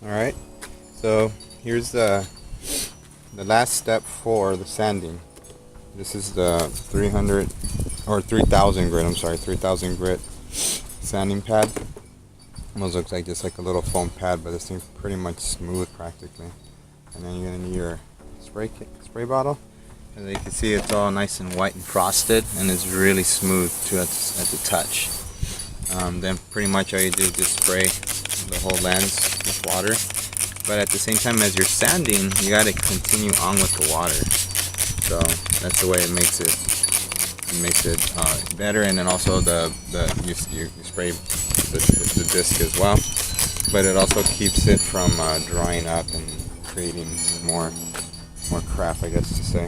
Alright, so here's the last step for the sanding. This is the 300 or 3000 grit, I'm sorry, 3000 grit sanding pad. Almost looks like just like a little foam pad, but this thing's pretty much smooth practically. And then you're gonna need your spray bottle. As you can see, it's all nice and white and frosted, and it's really smooth too at the touch. Then pretty much all you do is just spray the whole lens with water. But at the same time as you're sanding, you gotta continue on with the water. So that's the way it makes it. It makes it better, and then also you spray the disc as well. But it also keeps it from drying up and creating more craft, I guess to say.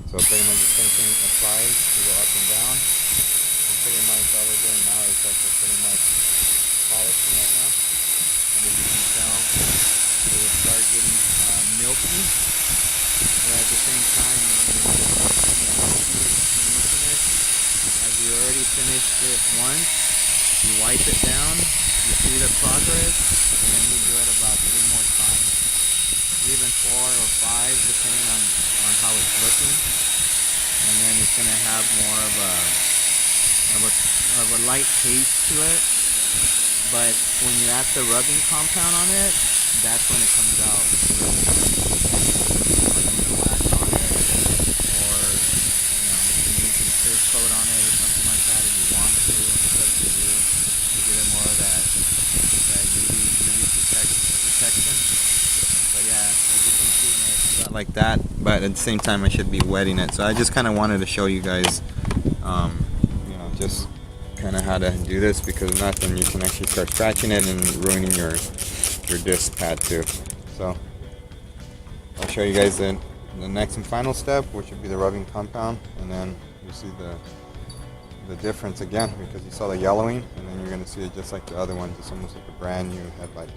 So pretty much the same thing applies. You go up and down. And pretty much all we're doing now is like we're pretty much polishing it now. And as you can tell, it will start getting milky. But at the same time, as you already finished it once, you wipe it down, you see the progress, and then you do it about 3 more times. Even 4 or 5, depending on how it's looking. And then it's going to have more of a light taste to it. But when you add the rubbing compound on it, that's when it comes out. Wax on it, or maybe some clear coat on it or something like that if you want to. It's up to you to give it more of that UV protection. But yeah, as you can see, it comes out like that. But at the same time, I should be wetting it. So I just kind of wanted to show you guys, just kind of how to do this, because if not, then you can actually start scratching it and ruining your disc pad too. So I'll show you guys the next and final step, which would be the rubbing compound, and then you see the difference again, because you saw the yellowing, and then you're going to see it just like the other ones. It's almost like a brand new headlight.